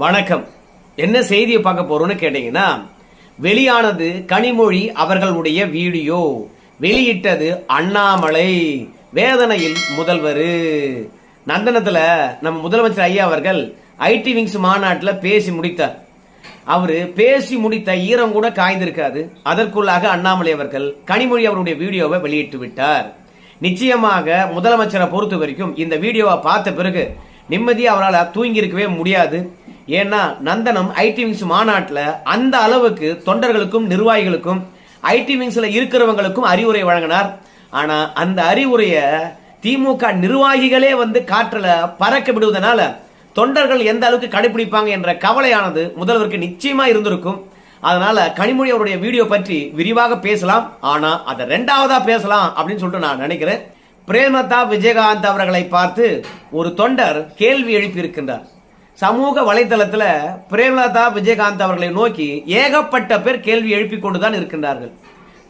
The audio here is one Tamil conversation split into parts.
வணக்கம். என்ன செய்தியை பார்க்க போறோம்னு கேட்டீங்கன்னா, வெளியானது கனிமொழி அவர்களுடைய வீடியோ. வெளியிட்டது அண்ணாமலை. வேதனையில் முதல்வர். நந்தனத்துல நம்ம முதலமைச்சர் ஐயா அவர்கள் ஐடி விங்ஸ் மாநாட்டில் பேசி முடித்தார். அவரு பேசி முடித்த ஈரம் கூட காய்ந்திருக்காது. அதற்குள்ளாக அண்ணாமலை அவர்கள் கனிமொழி அவருடைய வீடியோவை வெளியிட்டு விட்டார். நிச்சயமாக முதலமைச்சரை பொறுத்த வரைக்கும் இந்த வீடியோவை பார்த்த பிறகு நிம்மதியா அவரால் தூங்கி இருக்கவே முடியாது. ஏன்னா நந்தனம் ஐடி விங்ஸ் மாநாட்டில் அந்த அளவுக்கு தொண்டர்களுக்கும் நிர்வாகிகளுக்கும் ஐடி விங்ஸ்ல இருக்கிறவங்களுக்கும் அறிவுரை வழங்கினார். ஆனா அந்த அறிவுரைய திமுக நிர்வாகிகளே காற்றுல பறக்க விடுவதனால தொண்டர்கள் எந்த அளவுக்கு கடைபிடிப்பாங்க என்ற கவலையானது முதல்வருக்கு நிச்சயமா இருந்திருக்கும். அதனால கனிமொழி அவருடைய வீடியோ பற்றி விரிவாக பேசலாம். ஆனா அதை ரெண்டாவதா பேசலாம் அப்படின்னு சொல்லிட்டு நான் நினைக்கிறேன். பிரேமலதா விஜயகாந்த் அவர்களை பார்த்து ஒரு தொண்டர் கேள்வி எழுப்பி இருக்கின்றார். சமூக வலைதளத்தில் பிரேமலதா விஜயகாந்த் அவர்களை நோக்கி ஏகப்பட்ட பேர் கேள்வி எழுப்பி கொண்டுதான் இருக்கின்றார்கள்.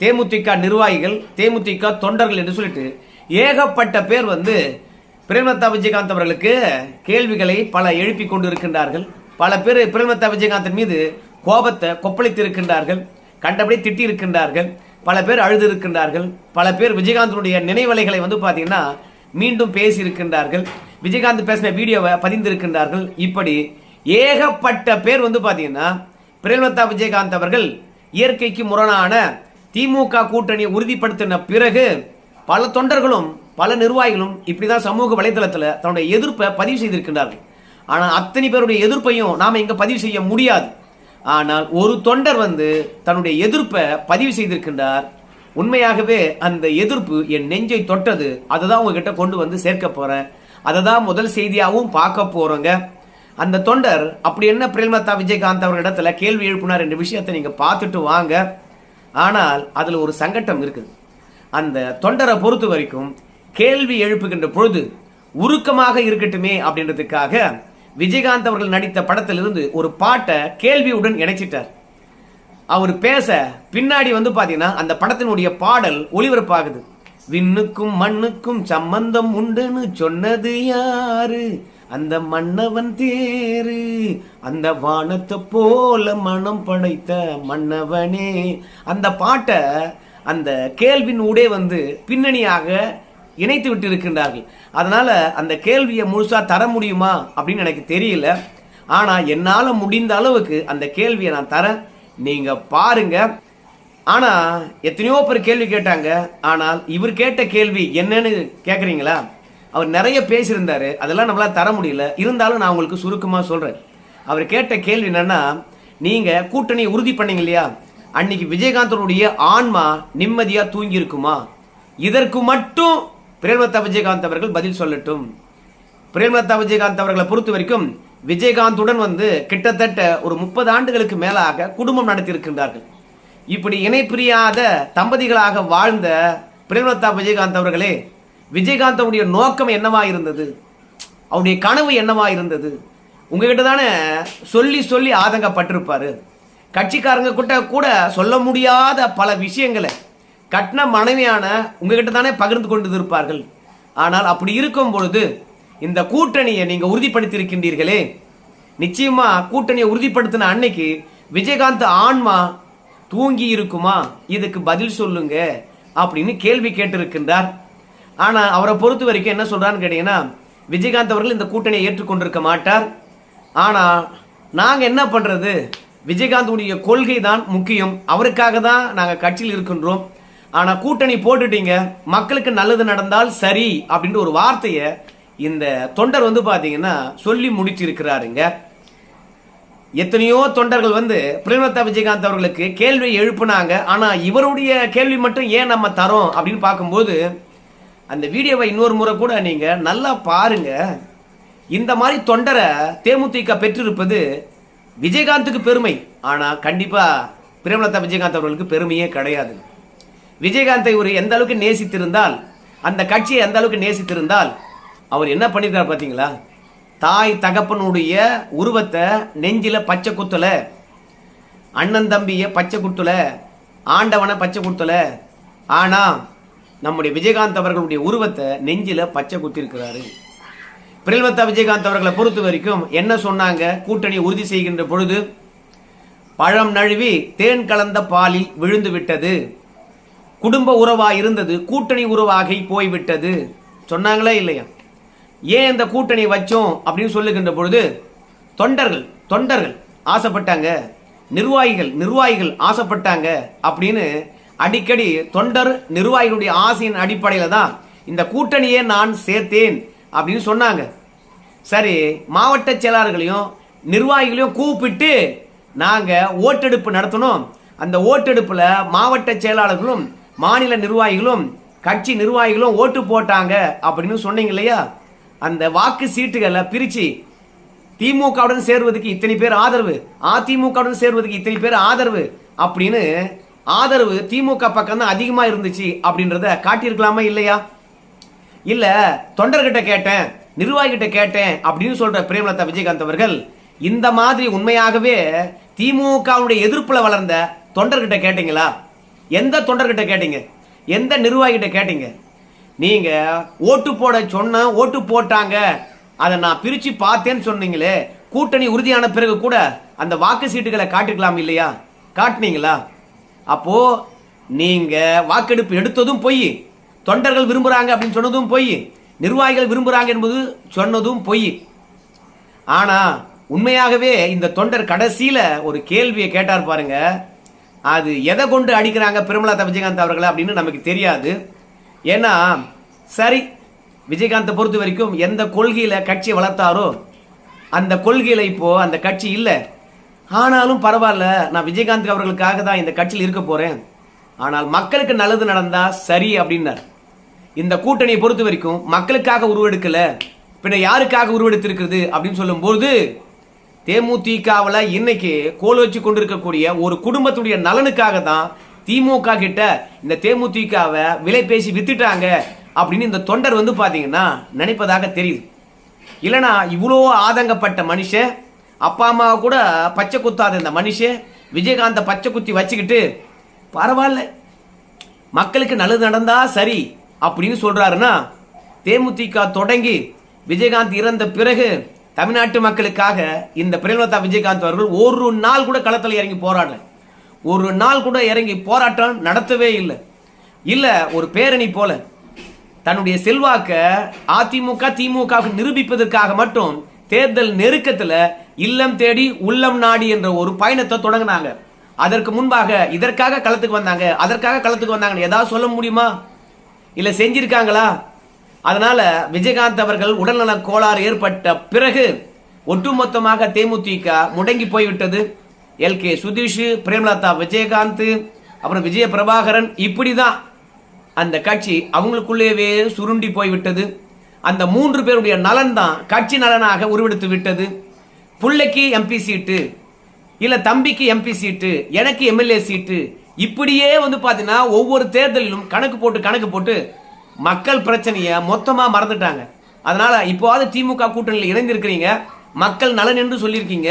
தேமுதிக நிர்வாகிகள், தேமுதிக தொண்டர்கள் என்று சொல்லிட்டு ஏகப்பட்ட பேர் பிரேமலதா விஜயகாந்த் அவர்களுக்கு கேள்விகளை பல எழுப்பி கொண்டு இருக்கின்றார்கள். பல பேர் பிரேமலதா விஜயகாந்த் மீது கோபத்தை கொப்பளித்து இருக்கின்றார்கள், கண்டபடி திட்டி இருக்கின்றார்கள், பல பேர் அழுது இருக்கின்றார்கள், பல பேர் விஜயகாந்தனுடைய நினைவலைகளை பாத்தீங்கன்னா மீண்டும் பேசி இருக்கின்றார்கள், விஜயகாந்த் பேசின வீடியோவை பதிந்திருக்கின்றார்கள். இப்படி ஏகப்பட்ட பேர் பாத்தீங்கன்னா பிரேமலதா விஜயகாந்த் அவர்கள் இயற்கைக்கு முரணான திமுக கூட்டணியை உறுதிப்படுத்தின பிறகு பல தொண்டர்களும் பல நிர்வாகிகளும் இப்படிதான் சமூக வலைதளத்தில் தன்னுடைய எதிர்ப்பை பதிவு செய்திருக்கின்றார்கள். ஆனால் அத்தனை பேருடைய எதிர்ப்பையும் நாம இங்க பதிவு செய்ய முடியாது. ஆனால் ஒரு தொண்டர் தன்னுடைய எதிர்ப்பை பதிவு செய்திருக்கின்றார். உண்மையாகவே அந்த எதிர்ப்பு என் நெஞ்சை தொட்டது. அதை தான் உங்ககிட்ட கொண்டு சேர்க்க போறேன். அதை தான் முதல் செய்தியாகவும் பார்க்க போறோங்க. அந்த தொண்டர் அப்படி என்ன பிரேமலதா விஜயகாந்த் அவர்களிடத்துல கேள்வி எழுப்பினார் என்ற விஷயத்தை நீங்க பார்த்துட்டு வாங்க. ஆனால் அதுல ஒரு சங்கடம் இருக்குது. அந்த தொண்டரை பொறுத்த வரைக்கும் கேள்வி எழுப்புகின்ற பொழுது உருக்கமாக இருக்கட்டுமே அப்படின்றதுக்காக விஜயகாந்த் அவர்கள் நடித்த படத்திலிருந்து ஒரு பாட்டை கேள்வியுடன் இணைச்சிட்டார். அவர் பேச பின்னாடி பாத்தீங்கன்னா அந்த படத்தினுடைய பாடல் ஒளிபரப்பாகுது. விண்ணுக்கும் மண்ணுக்கும் சம்பந்தம் உண்டுன்னு சொன்னது யாரு? அந்த மன்னவன் தேரு, அந்த வானத்தை போல மனம் படைத்த மன்னவனே. அந்த பாட்டை அந்த கேள்வியின் ஊடே பின்னணியாக இணைத்து விட்டு இருக்கின்றார்கள். அதனால அந்த கேள்வியை முழுசா தர முடியுமா அப்படின்னு எனக்கு தெரியல. ஆனா என்னால முடிந்த அளவுக்கு அந்த கேள்வியை நான் தரேன், நீங்க பாருங்க. ஆனா எத்தனையோ பேர் கேள்வி கேட்டாங்க. ஆனால் இவர் கேட்ட கேள்வி என்னன்னு கேக்குறீங்களா? அவர் நிறைய பேசியிருந்தாரு, அதெல்லாம் நம்மளால தர முடியல. இருந்தாலும் நான் உங்களுக்கு சுருக்கமா சொல்றேன். அவர் கேட்ட கேள்வி என்னன்னா, நீங்க கூட்டணி உறுதி பண்ணீங்க இல்லையா, அன்னைக்கு விஜயகாந்தனுடைய ஆன்மா நிம்மதியா தூங்கி இருக்குமா? இதற்கு மட்டும் பிரேமலதா விஜயகாந்த் அவர்கள் பதில் சொல்லட்டும். பிரேமலதா விஜயகாந்த் அவர்களை பொறுத்த வரைக்கும் விஜயகாந்துடன் கிட்டத்தட்ட ஒரு 30 ஆண்டுகளுக்கு மேலாக குடும்பம் நடத்தி இருக்கின்றார்கள். இப்படி இணை பிரியாத தம்பதிகளாக வாழ்ந்த பிரேமலதா விஜயகாந்த் அவர்களே, விஜயகாந்தனுடைய நோக்கம் என்னவா இருந்தது? அவருடைய கனவு என்னவா இருந்தது? உங்ககிட்ட தானே சொல்லி சொல்லி ஆதங்கப்பட்டிருப்பாரு. கட்சிக்காரங்க கிட்ட கூட சொல்ல முடியாத பல விஷயங்களை கட்ன மனைவியான உங்ககிட்ட தானே பகிர்ந்து கொண்டு இருப்பார்கள். ஆனால் அப்படி இருக்கும் பொழுது இந்த கூட்டணியை நீங்க உறுதிப்படுத்தி இருக்கின்றீர்களே, நிச்சயமா கூட்டணியை உறுதிப்படுத்தின அன்னைக்கு விஜயகாந்த் ஆன்மா தூங்கி இருக்குமா? இதுக்கு பதில் சொல்லுங்க அப்படின்னு கேள்வி கேட்டிருக்கின்றார். ஆனா அவரை பொறுத்த வரைக்கும் என்ன சொல்றான்னு கேட்டீங்கன்னா, விஜயகாந்த் அவர்கள் இந்த கூட்டணியை ஏற்றுக்கொண்டிருக்க மாட்டார். ஆனா நாங்க என்ன பண்றது, விஜயகாந்துடைய கொள்கை தான் முக்கியம், அவருக்காக தான் நாங்க கட்சியில் இருக்கின்றோம். ஆனா கூட்டணி போட்டுட்டீங்க, மக்களுக்கு நல்லது நடந்தால் சரி அப்படின்ற ஒரு வார்த்தையை இந்த தொண்டர் பாத்தீங்கன்னா சொல்லி முடிச்சிருக்கிறாருங்க. எத்தனையோ தொண்டர்கள் பிரேமலதா விஜயகாந்த் அவர்களுக்கு கேள்வி எழுப்புனாங்க. ஆனா இவருடைய கேள்வி மட்டும் ஏன் நம்ம தரோம் அப்படின்னு பார்க்கும்போது அந்த வீடியோவை இன்னொரு முறை கூட நீங்க நல்லா பாருங்க. இந்த மாதிரி தொண்டரை தேமுதிக பெற்றிருப்பது விஜயகாந்துக்கு பெருமை. ஆனா கண்டிப்பா பிரேமலதா விஜயகாந்த் அவர்களுக்கு பெருமையே கிடையாது. விஜயகாந்தை ஒரு எந்த அளவுக்கு நேசித்திருந்தால், அந்த கட்சியை எந்த அளவுக்கு நேசித்திருந்தால் அவர் என்ன பண்ணிருக்கார் பாத்தீங்களா? தாய் தகப்பனுடைய உருவத்தை நெஞ்சில பச்சை குத்தல, அண்ணன் தம்பிய பச்சை குத்தல, ஆண்டவனை பச்சை குத்தல. ஆனா நம்முடைய விஜயகாந்த் அவர்களுடைய உருவத்தை நெஞ்சில பச்சை குத்திருக்கிறாரு. பிரேமலதா விஜயகாந்த் அவர்களை பொறுத்த வரைக்கும் என்ன சொன்னாங்க? கூட்டணி உறுதி செய்கின்ற பொழுது பழம் நழுவி தேன் கலந்த பாலில் விழுந்து விட்டது, குடும்ப உறவா இருந்தது கூட்டணி உறவாகி போய்விட்டது சொன்னாங்களா இல்லையா? ஏன் இந்த கூட்டணி வச்சோம் அப்படின்னு சொல்லுகின்ற பொழுது தொண்டர்கள் ஆசைப்பட்டாங்க, நிர்வாகிகள் ஆசைப்பட்டாங்க அப்படின்னு அடிக்கடி தொண்டர் நிர்வாகிகளுடைய ஆசையின் அடிப்படையில் தான் இந்த கூட்டணியை நான் சேர்த்தேன் அப்படின்னு சொன்னாங்க. சரி, மாவட்ட செயலாளர்களையும் நிர்வாகிகளையும் கூப்பிட்டு நாங்கள் ஓட்டெடுப்பு நடத்தணும். அந்த ஓட்டெடுப்பில் மாவட்ட செயலாளர்களும் மாநில நிர்வாகிகளும் கட்சி நிர்வாகிகளும் ஓட்டு போட்டாங்க அப்படின்னு சொன்னீங்க இல்லையா? அந்த வாக்கு சீட்டுகளை பிரித்து திமுகவுடன் சேர்வதற்கு இத்தனை பேர் ஆதரவு, அதிமுகவுடன் சேர்வதற்கு இத்தனை பேர் ஆதரவு அப்படின்னு ஆதரவு திமுக பக்கம் தான் அதிகமாக இருந்துச்சு அப்படின்றத காட்டியிருக்கலாமா இல்லையா? இல்ல தொண்டர்கிட்ட கேட்டேன், நிர்வாகிகிட்ட கேட்டேன் அப்படின்னு சொல்ற பிரேமலதா விஜயகாந்த் அவர்கள் இந்த மாதிரி உண்மையாகவே திமுகவுடைய எதிர்ப்புல வளர்ந்த தொண்டர்கிட்ட கேட்டீங்களா? எந்த தொண்டர்கிட்ட கேட்டீங்க? எந்த நிர்வாகிகிட்ட கேட்டீங்க? நீங்க ஓட்டு போட சொன்ன ஓட்டு போட்டாங்க, அதை நான் பிரிச்சு பார்த்தேன்னு சொன்னீங்களே, கூட்டணி உறுதியான பிறகு கூட அந்த வாக்கு சீட்டுகளை காட்டிக்கலாம் இல்லையா? காட்டினீங்களா? அப்போ நீங்க வாக்கெடுப்பு எடுத்ததும் பொய், தொண்டர்கள் விரும்புறாங்க அப்படின்னு சொன்னதும் பொய், நிர்வாகிகள் விரும்புறாங்க என்பது சொன்னதும் பொய். ஆனா உண்மையாகவே இந்த தொண்டர் கடைசியில ஒரு கேள்வியை கேட்டார் பாருங்க, அது எதை கொண்டு அடிக்கிறாங்க பிரேமலதா விஜயகாந்த் அவர்களை அப்படின்னு நமக்கு தெரியாது. ஏன்னா சரி, விஜயகாந்தை பொறுத்த வரைக்கும் எந்த கொள்கையில கட்சியை வளர்த்தாரோ அந்த கொள்கையில இப்போ அந்த கட்சி இல்லை. ஆனாலும் பரவாயில்ல, நான் விஜயகாந்த் அவர்களுக்காக தான் இந்த கட்சியில் இருக்க போறேன், ஆனால் மக்களுக்கு நல்லது நடந்தா சரி அப்படின்னார். இந்த கூட்டணியை பொறுத்த வரைக்கும் மக்களுக்காக உருவெடுக்கல, பின்ன யாருக்காக உருவெடுத்திருக்கிறது அப்படின்னு சொல்லும் போது தேமுதிகவில் இன்னைக்கு கோல் வச்சு கொண்டிருக்கக்கூடிய ஒரு குடும்பத்துடைய நலனுக்காக தான் திமுக கிட்ட இந்த தேமுதிகவை விலை பேசி வித்துட்டாங்க அப்படின்னு இந்த தொண்டர் வந்து பாத்தீங்கன்னா நினைப்பதாக தெரியுது. இல்லைனா இவ்வளோ ஆதங்கப்பட்ட மனுஷன், அப்பா அம்மா கூட பச்சை குத்தாத இந்த மனுஷன் விஜயகாந்த பச்சை குத்தி வச்சுக்கிட்டு பரவாயில்ல மக்களுக்கு நல்லது நடந்தா சரி அப்படின்னு சொல்றாருன்னா, தேமுதிக தொடங்கி விஜயகாந்த் இறந்த பிறகு தமிழ்நாட்டு மக்களுக்காக இந்த பிரேமலதா விஜயகாந்த் அவர்கள் ஒரு நாள் கூட களத்தில் இறங்கி போராடல, ஒரு நாள் கூட இறங்கி போராட்டம் நடத்தவே இல்லை. இல்ல ஒரு பேரணி போல தன்னுடைய செல்வாக்க அதிமுக திமுக நிரூபிப்பதற்காக மட்டும் தேர்தல் நெருக்கத்துல இல்லம் தேடி உள்ளம் நாடி என்ற ஒரு பயணத்தை தொடங்கினாங்க. அதற்கு முன்பாக இதற்காக களத்துக்கு வந்தாங்க, அதற்காக களத்துக்கு வந்தாங்க ஏதாவது சொல்ல முடியுமா? இல்ல செஞ்சிருக்காங்களா? அதனால விஜயகாந்த் அவர்கள் உடல்நல கோளாறு ஏற்பட்ட பிறகு ஒட்டுமொத்தமாக தேமுதிக முடங்கி போய்விட்டது. எல்கே சுதீஷ், பிரேமலதா விஜயகாந்த், அப்புறம் விஜய பிரபாகரன், இப்படிதான் அந்த கட்சி அவங்களுக்குள்ளேயே சுருண்டி போய்விட்டது. அந்த 3 பேருடைய நலன் தான் கட்சி நலனாக உருவெடுத்து விட்டது. புள்ளைக்கு எம்பி சீட்டு, இல்ல தம்பிக்கு எம்பி சீட்டு, எனக்கு எம்எல்ஏ சீட்டு, இப்படியே வந்து பாத்தீங்கன்னா ஒவ்வொரு தேர்தலிலும் கணக்கு போட்டு மக்கள் பிரச்சனையை மொத்தமா மறந்துட்டாங்க. அதனால இப்போது திமுக கூட்டணியில் இணைந்திருக்கிறீங்க, மக்கள் நலன் என்று சொல்லியிருக்கீங்க,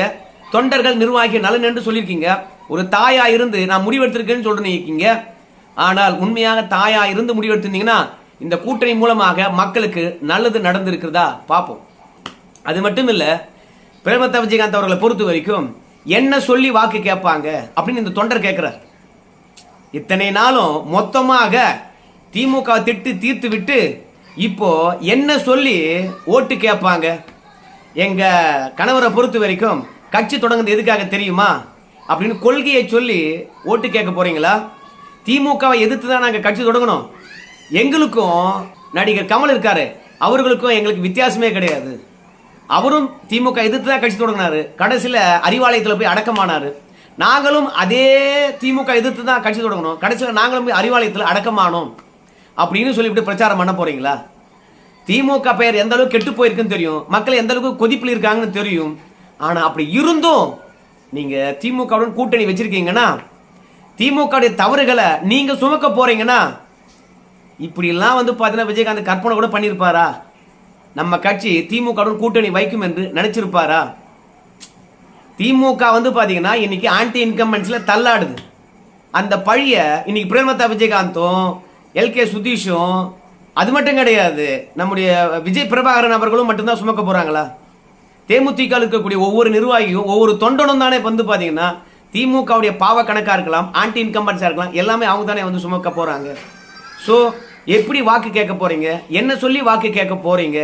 தொண்டர்கள் நிர்வாகி நலன் என்று சொல்லியிருக்கீங்க, ஒரு தாயா இருந்து நான் முடிவெடுத்திருக்கேன்னு சொல்லிருக்கீங்க. ஆனால் உண்மையாக தாயா இருந்து முடிவெடுத்திருந்தீங்கன்னா இந்த கூட்டணி மூலமாக மக்களுக்கு நல்லது நடந்திருக்கிறதா பார்ப்போம். அது மட்டும் இல்ல, பிரேமலதா விஜயகாந்த் அவர்களை பொறுத்த வரைக்கும் என்ன சொல்லி வாக்கு கேட்பாங்க அப்படின்னு இந்த தொண்டர் கேட்கிறார். இத்தனை நாளும் மொத்தமாக திமுக திட்டு தீர்த்து விட்டு இப்போ என்ன சொல்லி ஓட்டு கேட்பாங்க? எங்க கணவரை பொறுத்த வரைக்கும் கட்சி தொடங்குது எதுக்காக தெரியுமா அப்படின்னு கொள்கையை சொல்லி ஓட்டு கேட்க போறீங்களா? திமுகவை எதிர்த்து தான் நாங்கள் கட்சி தொடங்கணும். எங்களுக்கும் நடிகர் கமல் இருக்காரு, அவர்களுக்கும் எங்களுக்கு வித்தியாசமே கிடையாது. அவரும் திமுக எதிர்த்து தான் கட்சி தொடங்கினாரு, கடைசியில் அறிவாலயத்தில் போய் அடக்கமானாரு. நாங்களும் அதே திமுக எதிர்த்து தான் கட்சி தொடங்கணும், கடைசியில் நாங்களும் போய் அறிவாலயத்தில் அடக்கமானோம் அப்படின்னு சொல்லிவிட்டு பிரச்சாரம் பண்ண போறீங்களா? திமுக பெயர் எந்த அளவுக்கு கெட்டு போயிருக்குன்னு தெரியும், மக்கள் எந்த அளவுக்கு கொதிப்பில் இருக்காங்கன்னு தெரியும். ஆனா அப்படி இருந்தும் நீங்க திமுகவுடன் கூட்டணி வச்சிருக்கீங்கன்னா, திமுக தவறுகளை நீங்க சுமக்க போறீங்கன்னா, இப்படி எல்லாம் வந்து பாத்தீங்கன்னா விஜயகாந்த் கற்பனை கூட பண்ணிருப்பாரா? நம்ம கட்சி திமுகவுடன் கூட்டணி வைக்கும் என்று நினைச்சிருப்பாரா? திமுக வந்து பாத்தீங்கன்னா இன்னைக்கு ஆன்டி இன்கம்பன்ஸ்ல தள்ளாடுது. அந்த பழிய இன்னைக்கு பிரேமலதா விஜயகாந்தும் எல்கே சுதீஷும் அது மட்டும் கிடையாது, நம்முடைய விஜய் பிரபாகரன் அவர்களும் மட்டும்தான் சுமக்க போறாங்களா? தேமுதிக இருக்கக்கூடிய ஒவ்வொரு நிர்வாகியும் ஒவ்வொரு தொண்டனும் தானே வந்து பாத்தீங்கன்னா திமுகவுடைய பாவ கணக்கா இருக்கலாம், ஆன்டி இன்கம்பன்ஸா இருக்கலாம், எல்லாமே அவங்க தானே வந்து சுமக்க போறாங்க. ஸோ எப்படி வாக்கு கேட்க போறீங்க? என்ன சொல்லி வாக்கு கேட்க போறீங்க?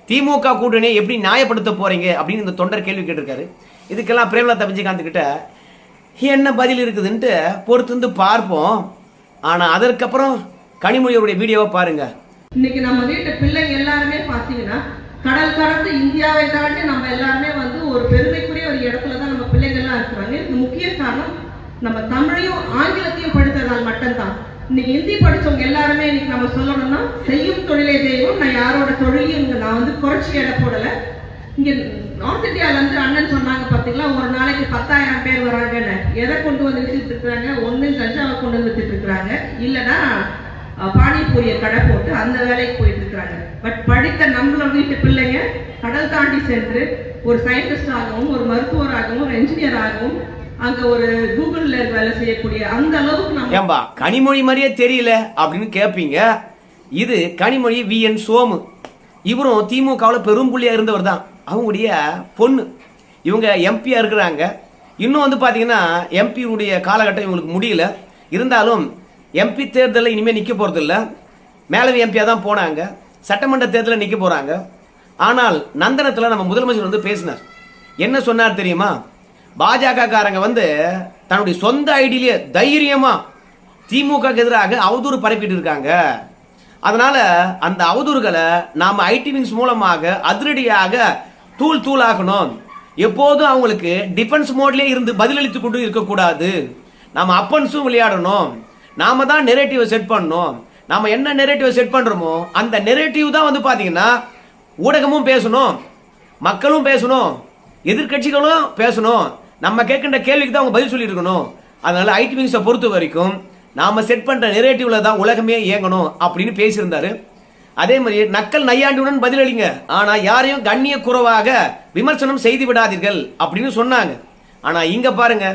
திமுக கூட்டணியை எப்படி நியாயப்படுத்த போறீங்க அப்படின்னு இந்த தொண்டர் கேள்வி கேட்டிருக்காரு. இதுக்கெல்லாம் பிரேமலதா விஜயகாந்த் கிட்ட என்ன பதில் இருக்குதுன்ட்டு பொறுத்து பார்ப்போம். ஆனா அதற்கப்புறம் கனிமொழியோட வீடியோவை பாருங்க. இன்னைக்கு நம்ம வீட்டு பிள்ளைங்க எல்லாருமே பாத்தீங்கன்னா கடல் கடந்து இந்தியாவை தாண்டி நம்ம எல்லாருமே வந்து ஒரு பெருமைக்குரிய ஒரு இடத்துல தான் நம்ம பிள்ளைங்க எல்லாம் இருக்கிறாங்க. இதுக்கு முக்கிய காரணம் நம்ம தமிழையும் ஆங்கிலத்தையும் படித்ததால் மட்டும்தான். இன்னைக்கு ஹிந்தி படிச்சவங்க எல்லாருமே இன்னைக்கு நம்ம சொல்லணும்னா செய்யும் தொழிலே தெய்வம். நான் யாரோட தொழிலையும் நான் வந்து குறைச்சி எடை போடல. இங்க நார்த் இந்தியால இருந்து அண்ணன் சொன்னாங்க பாத்தீங்களா, ஒரு நாளைக்கு 10,000 பேர் வராங்கன்னு. எதை கொண்டு வந்து வித்துட்டு இருக்காங்க? ஒண்ணு கஞ்சாவை கொண்டு வந்து வித்துட்டு இருக்காங்க, இல்லைன்னா பானிபூரிய கடை போட்டு அந்த வேலைக்கு போயிட்டு இருக்காங்க. பட் படித்த நம்மள வீட்டு பிள்ளைங்க கடல் தாண்டி சென்று ஒரு சயின்டிஸ்ட் ஆகவும், ஒரு மருத்துவராகவும், ஒரு என்ஜினியர் ஆகவும், அங்க ஒரு கூகுள்ல வேலை செய்யக்கூடிய அந்த அளவுக்கு நம்ம ஏம்பா கனிமொழி மாதிரியே தெரியல அப்படின்னு கேட்பீங்க. இது கனிமொழி VN சோமு. இவரும் திமுகவில் பெரும்புள்ளியா இருந்தவர் தான். அவங்களுடைய பொண்ணு இவங்க எம்பியா இருக்கிறாங்க. இன்னும் வந்து பாத்தீங்கன்னா எம்பியுடைய காலகட்டம் இவங்களுக்கு முடியல. இருந்தாலும் எம்பி தேர்தலில் இனிமேல் நிற்க போறது இல்லை. மேலவை எம்பியா தான் போனாங்க. சட்டமன்ற தேர்தலில் நிற்க போறாங்க. ஆனால் நந்தனத்தில் நம்ம முதலமைச்சர் வந்து பேசினார். என்ன சொன்னார் தெரியுமா? பாஜக காரங்க வந்து தன்னுடைய சொந்த ஐடியிலேயே தைரியமா திமுக எதிராக அவதூறு பரப்பிட்டு இருக்காங்க. அதனால அந்த அவதூறுகளை நாம ஐடி விங்ஸ் மூலமாக அதிரடியாக தூள் ஆகணும். எப்போதும் அவங்களுக்கு டிஃபென்ஸ் மோட்லயே இருந்து பதிலளித்து கொண்டு இருக்கக்கூடாது. நாம அப்பன்ஸும் விளையாடணும். நாம தான் நெரேட்டிவை செட் பண்ணணும். நாம என்ன நெரேட்டிவை செட் பண்றோமோ அந்த நெரேட்டிவ் தான் வந்து பாத்தீங்கன்னா ஊடகமும் பேசணும், மக்களும் பேசணும், எதிர்கட்சிகளும் பேசணும். நம்ம கேட்கின்ற கேள்விக்கு தான் அவங்க பதில் சொல்லி இருக்கணும். அதனால ஐடி விங்ஸை பொறுத்த வரைக்கும் நாம செட் பண்ற நெரேட்டிவ்ல தான் உலகமே இயங்கணும் அப்படின்னு பேசியிருந்தாரு. அதே மாதிரி நக்கல் நையாண்டியுடன் பதிலளிங்க, ஆனா யாரையும் கண்ணிய குறைவாக விமர்சனம் செய்து விடாதீர்கள் அப்படின்னு சொன்னாங்க. ஆனா இங்க பாருங்க,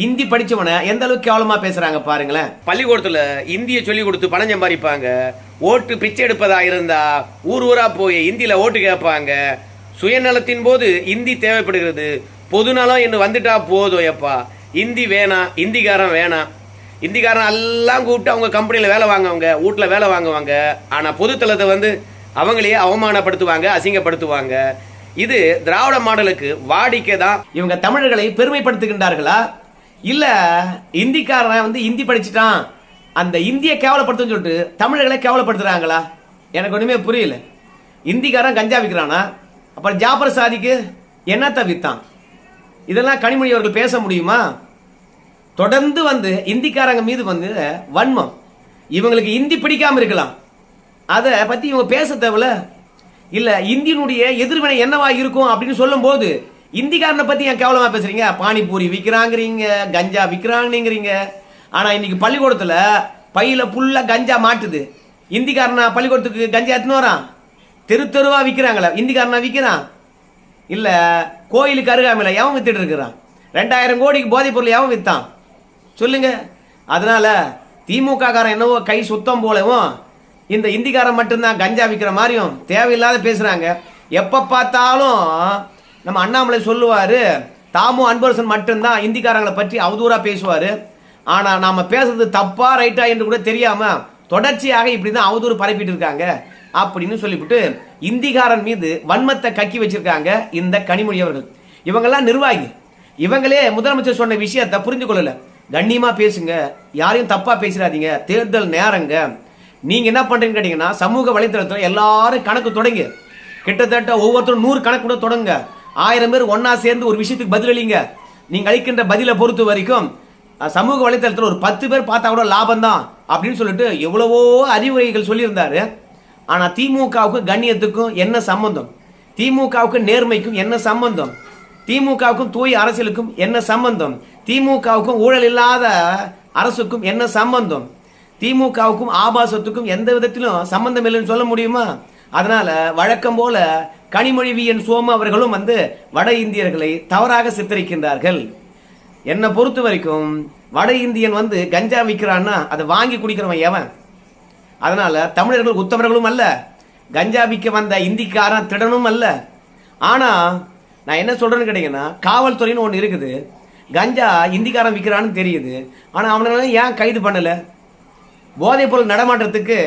இந்தி படிச்சவனை எந்த அளவுக்கு கேவலமா பேசுறாங்க பாருங்களேன். பள்ளிக்கூடத்துல இந்திய சொல்லி கொடுத்து பணம் சம்பாதிப்பாங்க. ஓட்டு பிச்சை எடுப்பதா இருந்தா ஊர் ஊரா போய் இந்தியில ஓட்டு கேட்பாங்க. சுயநலத்தின் போது இந்தி தேவைப்படுகிறது. பொதுநலம் என்று வந்துட்டா போதும். எப்பா இந்தி வேணாம், இந்திக்காரன் வேணாம். இந்திக்காரன் எல்லாம் கூப்பிட்டு அவங்க கம்பெனியில் வேலை வாங்குவாங்க, வீட்டில் வேலை வாங்குவாங்க. ஆனால் பொதுத்தளத்தை வந்து அவங்களையே அவமானப்படுத்துவாங்க, அசிங்கப்படுத்துவாங்க. இது திராவிட மாடலுக்கு வாடிக்கை தான். இவங்க தமிழர்களை பெருமைப்படுத்துகின்றார்களா? இல்ல இந்திக்காரன் வந்து இந்தி படிச்சுட்டான் அந்த இந்தியை கேவலப்படுத்துன்னு சொல்லிட்டு தமிழர்களை கேவலப்படுத்துறாங்களா? எனக்கு ஒண்ணுமே புரியல. இந்திக்காரன் கஞ்சா விற்கிறானா? அப்புறம் ஜாபர் சாதிக்கு என்னத்த வித்தான்? இதெல்லாம் கனிமொழி அவர்கள் பேச முடியுமா? தொடர்ந்து வந்து இந்திக்காரங்க மீது வந்து வன்மம். இவங்களுக்கு இந்தி பிடிக்காம இருக்கலாம், அதை பத்தி இவங்க பேச தேவையில்ல. இல்ல இந்தியனுடைய எதிர்வினை என்னவா இருக்கும் அப்படின்னு சொல்லும் போது இந்திக்காரனை பத்தி ஏன் கேவலமா பேசுறீங்க? பானிபூரி விற்கிறாங்கிறீங்க, கஞ்சா விற்கிறாங்கிறீங்க. ஆனா இன்னைக்கு பள்ளிக்கூடத்துல பையில புல்ல கஞ்சா மாட்டுது. இந்திக்காரனா பள்ளிக்கூடத்துக்கு கஞ்சா எடுத்துன்னு வரான்? தெருவா விற்கிறாங்களா? இந்திக்காரனா விற்கிறான்? இல்ல கோயிலுக்கு அருகாமையில எவன் வித்துட்டு இருக்கிறான்? 2000 கோடிக்கு போதைப் பொருள் எவன் வித்தான் சொல்லுங்க. அதனால திமுக காரன் என்னவோ கை சுத்தம் போலவும் இந்த இந்திக்காரன் மட்டும்தான் கஞ்சா விற்கிற மாதிரியும் தேவையில்லாத பேசுறாங்க. எப்ப பார்த்தாலும் நம்ம அண்ணாமலை சொல்லுவாரு, தாமு அன்பரசன் மட்டும்தான் இந்திக்காரங்களை பற்றி அவதூறா பேசுவாரு. ஆனா நாம பேசுறது தப்பா ரைட்டா என்று கூட தெரியாம தொடர்ச்சியாக இப்படிதான் அவதூறு பரப்பிட்டு இருக்காங்க அப்படின்னு சொல்லிவிட்டு இந்திக்காரன் மீது வன்மத்தை கக்கி வச்சிருக்காங்க இந்த கனிமொழி அவர்கள். இவங்கெல்லாம் நிர்வாகி. இவங்களே முதலமைச்சர் சொன்ன விஷயத்தை புரிந்து கொள்ளல. கண்ணியமா பேசுங்க, யாரையும் தப்பா பேசிடாதீங்க, தேர்தல் நேரங்க. நீங்க என்ன பண்றீங்கன்னு கேட்டீங்கன்னா சமூக வலைத்தளத்தில் எல்லாரும் கணக்கு தொடங்க. கிட்டத்தட்ட ஒவ்வொருத்தரும் 100 கணக்கு கூட தொடங்க. 1000 பேர் ஒன்னா சேர்ந்து ஒரு விஷயத்துக்கு பதிலளிங்க. நீங்க அளிக்கின்ற பதிலை பொறுத்த வரைக்கும் சமூக வலைத்தளத்தில் ஒரு 10 பேர் பார்த்தா கூட லாபம் தான் அப்படின்னு சொல்லிட்டு எவ்வளவோ அறிவுரைகள் சொல்லியிருந்தாரு. ஆனா திமுகவுக்கு கண்ணியத்துக்கும் என்ன சம்பந்தம்? திமுகவுக்கு நேர்மைக்கும் என்ன சம்பந்தம்? திமுகவுக்கும் தூய் அரசியலுக்கும் என்ன சம்பந்தம்? திமுகவுக்கும் ஊழல் இல்லாத அரசுக்கும் என்ன சம்பந்தம்? திமுகவுக்கும் ஆபாசத்துக்கும் எந்த விதத்திலும் சம்பந்தம் இல்லைன்னு சொல்ல முடியுமா? அதனால வழக்கம் போல கனிமொழி VN சோமு அவர்களும் வந்து வட இந்தியர்களை தவறாக சித்தரிக்கின்றார்கள். என்னை பொறுத்த வரைக்கும் வட இந்தியன் வந்து கஞ்சா விற்கிறான்னா அதை வாங்கி குடிக்கிறவன் எவன்? அதனால தமிழர்கள் உத்தமர்களும் அல்ல, கஞ்சா விற்க வந்த இந்திக்காரன் திடனும் அல்ல. ஆனா நான் என்ன சொல்றேன்னு கேட்டீங்கன்னா, காவல்துறைன்னு ஒன்று இருக்குது. கஞ்சா இந்திக்காரன் விற்கிறான்னு தெரியுது, ஆனா அவனால ஏன் கைது பண்ணல? போதைப் பொருள் நடமாட்டத்துக்கு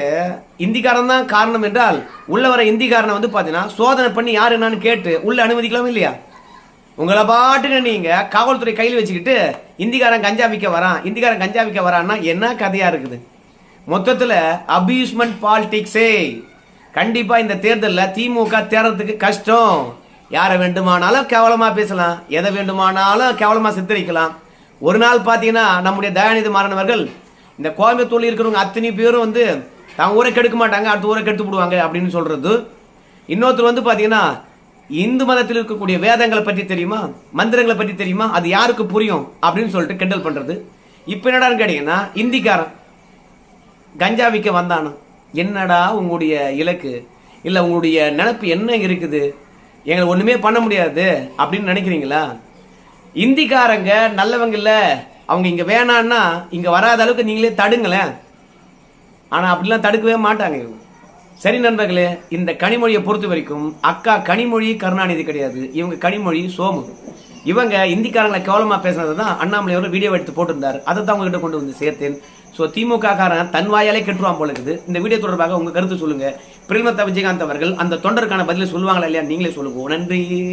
இந்திக்காரன் தான் காரணம் என்றால், உள்ள வர இந்திக்காரனை வந்து பாத்தீங்கன்னா சோதனை பண்ணி யாரு என்னன்னு கேட்டு உள்ள அனுமதிக்கலாம் இல்லையா? உங்களை பாட்டுக்கு நீங்க காவல்துறை கையில் வச்சுக்கிட்டு இந்திக்காரன் கஞ்சா விற்க வரான், இந்திக்காரன் கஞ்சா விற்க வரான்னா என்ன கதையா இருக்குது? மொத்தத்துல அபியூஸ்மெண்ட் பாலிடிக்ஸே. கண்டிப்பா இந்த தேர்தலில் திமுக தேர்றதுக்கு கஷ்டம். யாரை வேண்டுமானாலும் கேவலமா பேசலாம், எதை வேண்டுமானாலும் கேவலமா சித்தரிக்கலாம். ஒரு நாள் பாத்தீங்கன்னா நம்முடைய தயாநிதி மாறன் அவர்கள் இந்த கோயம்புத்தூர்ல இருக்கிறவங்க அத்தனை பேரும் வந்து தாங்க ஊரை கெடுக்க மாட்டாங்க, அடுத்த ஊரை கெடுத்து விடுவாங்க அப்படின்னு சொல்றது. இன்னொருத்தர் வந்து பாத்தீங்கன்னா இந்து மதத்தில் இருக்கக்கூடிய வேதங்களை பற்றி தெரியுமா, மந்திரங்களை பற்றி தெரியுமா, அது யாருக்கு புரியும் அப்படின்னு சொல்லிட்டு கிண்டல் பண்றது. இப்ப என்னடான்னு கேட்டீங்கன்னா, இந்திக்காரன் கஞ்சா விற்க வந்தானு. என்னடா உங்களுடைய இலக்கு, இல்ல உங்களுடைய நினைப்பு என்ன இருக்குது? எங்களை ஒண்ணுமே பண்ண முடியாது அப்படின்னு நினைக்கிறீங்களா? இந்திக்காரங்க நல்லவங்க இல்ல, அவங்க இங்க வேணான்னா இங்க வராத அளவுக்கு நீங்களே தடுங்களேன். ஆனா அப்படிலாம் தடுக்கவே மாட்டாங்க. சரி நண்பர்களே, இந்த கனிமொழியை பொறுத்த வரைக்கும் அக்கா கனிமொழி கருணாநிதி கிடையாது, இவங்க கனிமொழி சோமு. இவங்க இந்திக்காரங்களை கேவலமா பேசுனது தான் அண்ணாமலை அவர்கள் வீடியோ எடுத்து போட்டிருந்தார். அதை தான் உங்ககிட்ட கொண்டு வந்து சேர்த்தேன். ஸோ திமுக காரன் தன் வாயாலே கெட்டுருவான் போல இருக்குது. இந்த வீடியோ தொடர்பாக உங்க கருத்து சொல்லுங்க. பிரேமலதா விஜயகாந்த் அவர்கள் அந்த தொண்டருக்கான பதிலை சொல்லுவாங்களா இல்லையா, நீங்களே சொல்லுங்க. நன்றி.